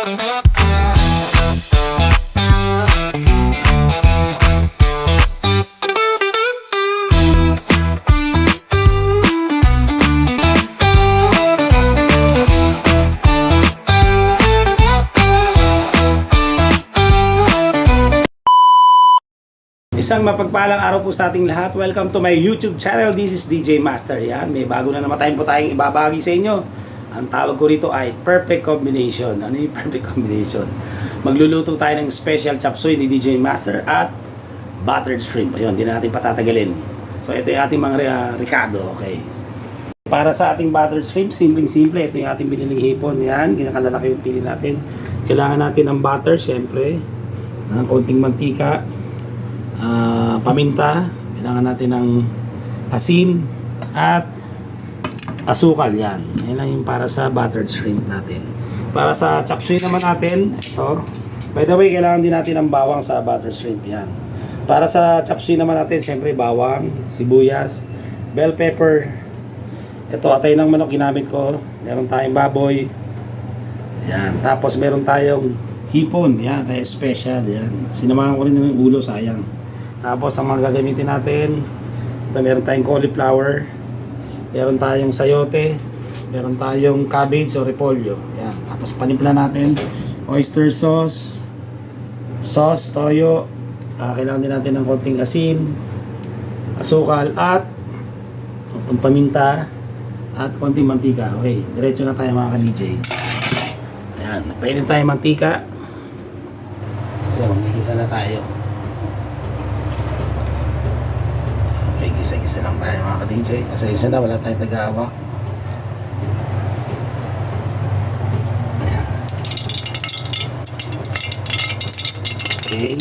Isang mapagpalang araw po sa ating lahat. Welcome to my YouTube channel. This is DJ Master. Yan, may bago na naman tayong ibabagi sa inyo. Ang tawag ko rito ay perfect combination. Ano yung perfect combination? Magluluto tayo ng special chop suey ni DJ Master at buttered shrimp. Ayun, hindi na natin patatagalin. So ito yung ating mga ricado. Okay. Para sa ating buttered shrimp, simpleng-simple. Ito yung ating biniling hipon. Yan, kinakalalaki yung pili natin. Kailangan natin ng butter, syempre. Ng konting mantika. Paminta, kailangan natin ng asin at asukal. Yan lang yung para sa buttered shrimp natin. Para sa chop suey naman natin, ito, by the way, kailangan din natin ng bawang sa buttered shrimp. Yan. Para sa chop suey naman natin, siyempre bawang, sibuyas, bell pepper. Ito, atay ng manok ginamit ko. Meron tayong baboy. Yan. Tapos meron tayong hipon. Yan, kaya special. Yan. Sinamahan ko rin ng ulo, sayang. Tapos ang mga gagamitin natin, ito, meron tayong cauliflower, meron tayong sayote, meron tayong cabbage o repolyo. Yan. Tapos panimpla natin, oyster sauce, toyo, kailangan din natin ng konting asin, asukal at konting paminta at konting mantika. Okay, diretso na tayo mga ka-DJ. Ayan, nagpainit tayo mantika. So, magigisa na tayo. Gisa-gisa lang tayo mga ka-DJ. Pasensya na, wala tayong taga-hawak. Ayan. Okay.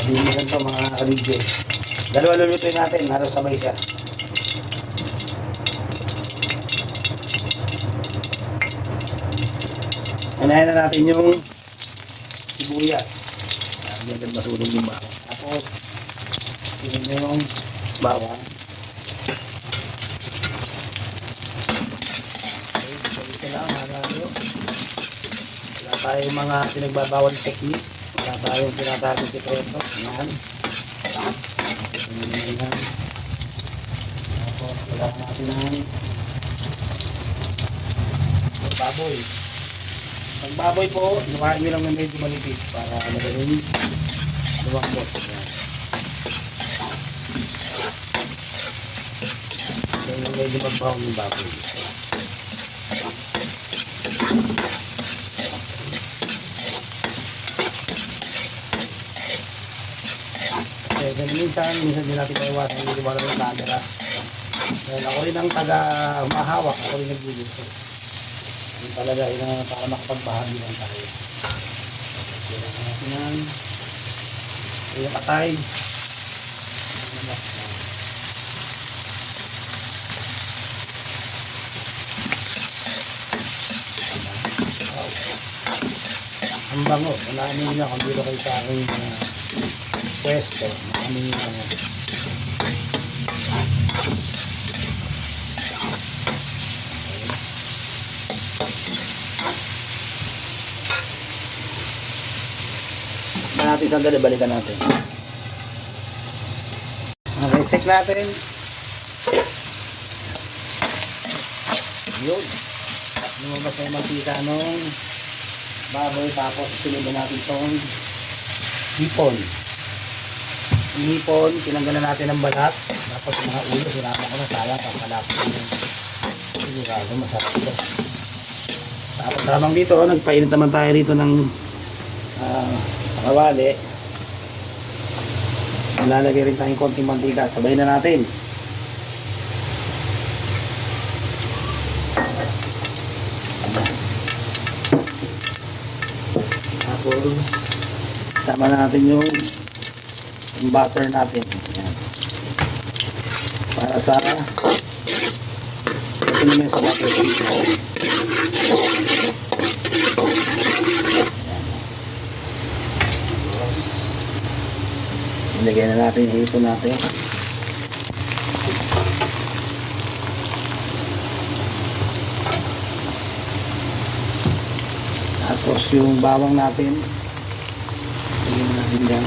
Hindi mo ganito mga ka-DJ. Dalawa lulutuin natin, halos sabay siya. Anahin na natin yung sibuyas. Ayan, masunog yung bawang. Tapos tingin mo yung bawang. Okay, ito lang mga lalo. Wala tayong mga pinagbabawal technique. Wala tayong pinatagong sekreto. Yan. Yan. Tapos wala natin ng baboy. Pag baboy po, lumain nyo lang na medyo manipis para magaling lumambot. Yan. Kaya medyo magbawang yung baboy. Kaya minsan din natin maiwasan yung lumala ng camera. Dahil ako rin ang taga-mahawak, ako rin nagluluto. Yung talaga, yun para makapagbahagi lang tayo. Kaya natin yan. Yung katay. Ang bango, naamin nyo kung dito kayo sa aking pwesto, naamin nyo na yan. Natin sandali, balikan natin. Okay, check natin. Yun. Lumabas na yung mantika nung baboy, tapos sinunod natin itong hipon. Yung hipon, tinanggalan natin ng balat, tapos yung mga ulo, sinama ko na, sayang pagkalapit yung sigurado, masarap ito. Tapos habang dito, nagpainit naman tayo rito ng kawali. Lalagay rin tayong konting mantika, sabay na natin. Sama natin yung butter natin. Ayan. Para sa ito naman sa butter. Ilagay na natin yung hipon natin. Tapos yung bawang natin. Lagyan natin dyan.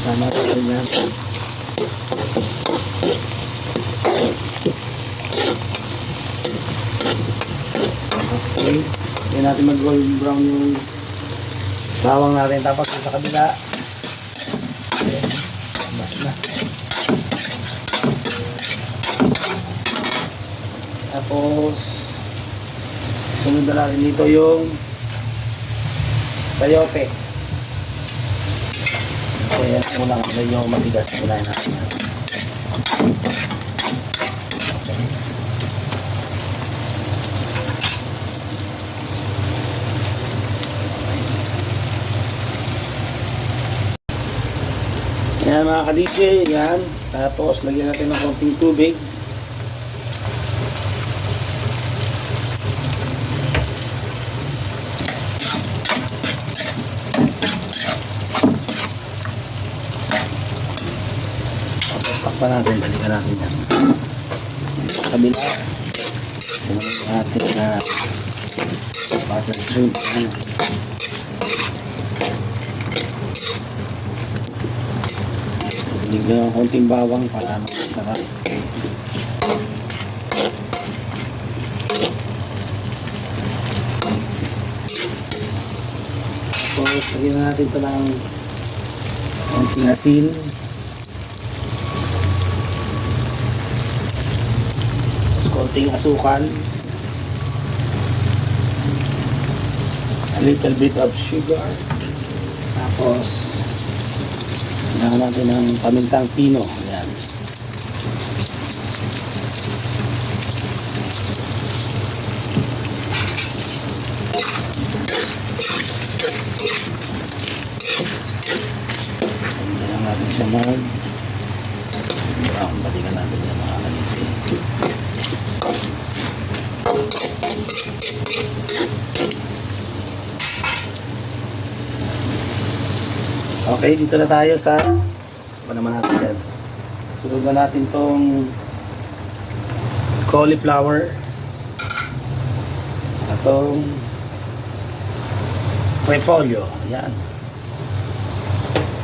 Sama natin dyan. Okay. Hindi natin mag-golden brown yung bawang natin. Tapos sa kabila. Okay. Mas na. Tapos sunod na natin dito yung sayote. So yan muna, medyo matigas muna natin. Yan mga ka-DJ, yan. Tapos lagyan natin ng konting tubig. Tapos takpan natin, balikan natin yan. Sa kabila, bumalik natin na butter shrimp. Yan. Bigyan ng konting bawang para masarap. Tapos lagyan natin ito ng konting asin. Tapos konting asukal. A little bit of sugar. Tapos kailangan natin ng pamintang pino. Ayan. Kailangan natin siya brown. Balikan natin yan mga kalisi. Okay, dito na tayo sa ano naman natin yan. Sunod na natin tong cauliflower at tong repolyo. Ayan.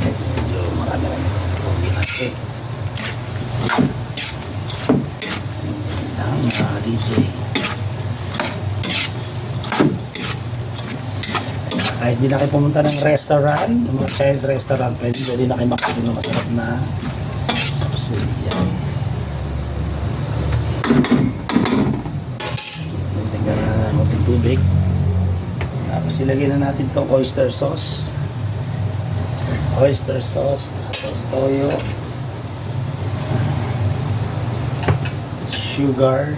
Medyo marami lang ito natin. Ayan mga DJ. Kahit di na kayo pumunta ng restaurant, yung mga Chinese restaurant, pwede na kayo makain ng masarap na chop suey. Yan. Tingnan na natin tubig. Tapos ilagay na natin itong oyster sauce. Oyster sauce, tapos toyo, sugar,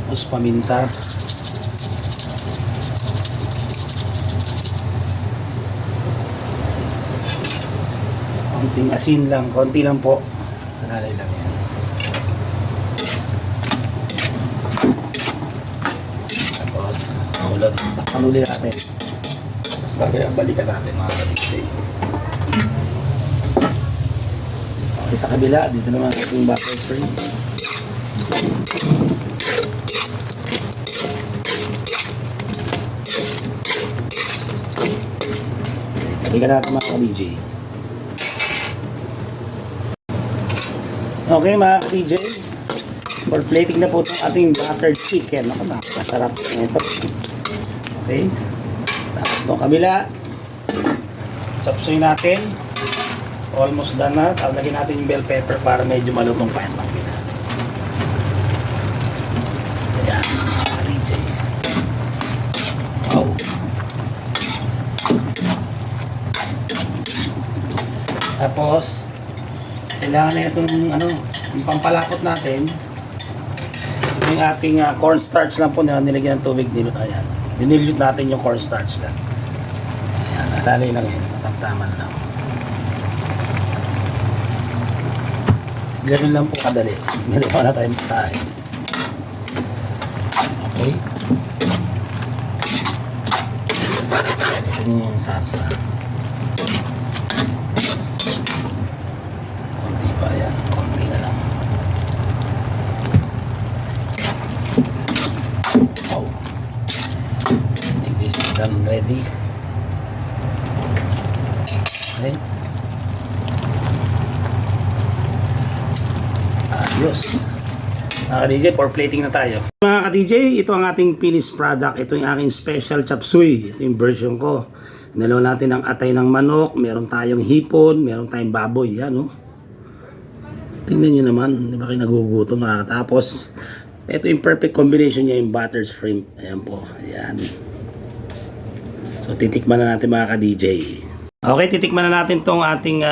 tapos paminta. Konting asin lang, konti lang po. Nakalay lang yan. Tapos, ulod. Takpan uli natin. Tapos bagay ang balikan natin mga kapitay. Okay, sa kabila, dito naman ating butter shrimp. Balikan natin mga ka-DJ. Okay mga ka-DJ, for plating na po itong ating buttered chicken. Ako na, masarap ito. Okay, tapos itong kabila, chop suey natin. Almost done na. Lagyan natin yung bell pepper para medyo malutong pa yung kabila. Ayan mga ka-DJ. Wow. Tapos kailangan na itong yung pampalakot natin. Ito yung ating cornstarch lang po na nilagyan ng tubig. Ayan. Dinilute natin yung cornstarch lang. Ayan, alalay lang yun. Matamtaman lang. Ganun lang po kadali. Ganun pa na tayo magtahin. Okay. Ito yung salsa. Ayan, konti na lang. Oh. Yan, ready. Okay. Ayos. Mga ka-DJ, for plating na tayo. Mga ka-DJ, ito ang ating finished product. Ito yung aking special chop suey. Ito yung version ko. Nalaw natin ang atay ng manok. Meron tayong hipon. Meron tayong baboy. Yan, oh. Tingnan nyo naman. Di ba kayo nagugutom? Tapos, ito yung perfect combination niya, yung buttered shrimp. Ayan po. Ayan. So, titikman na natin mga ka-DJ. Okay, titikman na natin tong ating,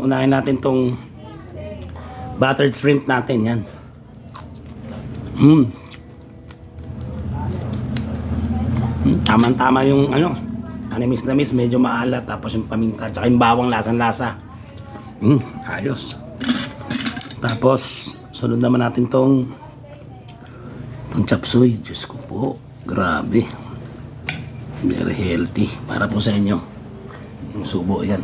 unahin natin tong buttered shrimp natin. Yan. Tama-tama yung animis-namis, medyo maalat, tapos yung paminta, tsaka yung bawang lasang-lasa. Ayos. Tapos, sunod naman natin tong chop suey. Diyos ko po, grabe. Very healthy. Para po sa inyo. Yung subo yan.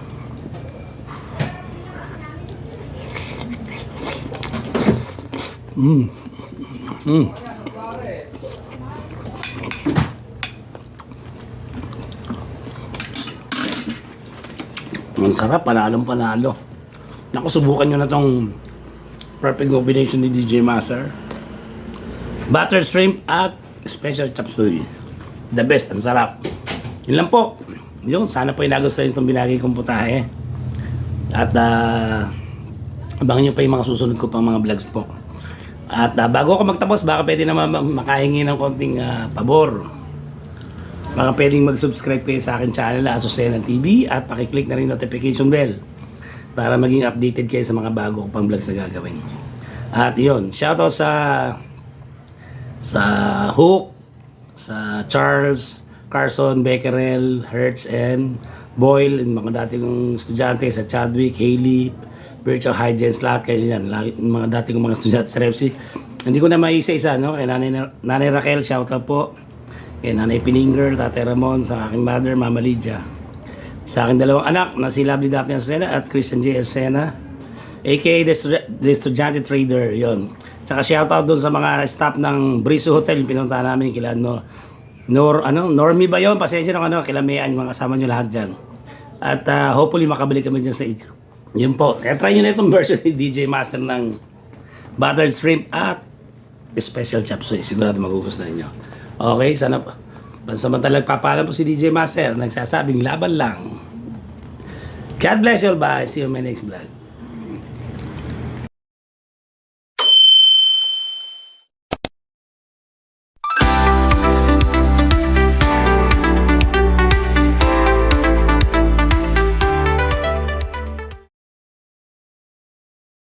Ang sarap, panalong-panalo. Naku, subukan nyo na tong perfect combination ni DJ Master. Buttered shrimp at special chop suey. The best, ang sarap. Yun lang po. Yun, sana po nagustuhan itong binagay kong putahe. At abangan nyo pa yung mga susunod ko pang mga vlogs po. At bago ako magtapos, baka pwede naman makahingi ng konting pabor. Baka pwedeng mag-subscribe kayo sa akin channel na Azucena TV at pakiclick na rin notification bell para maging updated kayo sa mga bago ko pang vlogs na gagawin. At yun, shoutout sa Hook, sa Charles, Carson, Becquerel, Hertz, and Boyle, and mga dating estudyante sa Chadwick, Haley, Virtual Hygiene, lahat kayo yan. Mga dating mga estudyante sa Repsi. Hindi ko na maisa-isa, no? Kay Nanay Raquel, shoutout po. Kay Nanay Pininger, Tatay Ramon, sa aking mother, Mama Lydia. Sa aking dalawang anak na si Lovely Daphne Azucena at Christian J. Azucena, aka The Estudyante Trader, yon. Tsaka shoutout doon sa mga staff ng Briso Hotel, yung pinunta namin kila Normie ba yun? Pasensya na kila Mayan, yung mga kasama nyo lahat dyan. At hopefully makabalik kami dyan sa yun po. Kaya try nyo na itong version ni DJ Master ng buttered shrimp at special chop suey. Sigurado magugustuhan nyo. Okay, sana po. Pansamantalang papalam po si DJ Master. Nagsasabing laban lang. God bless you all. Bye. See you in my next vlog.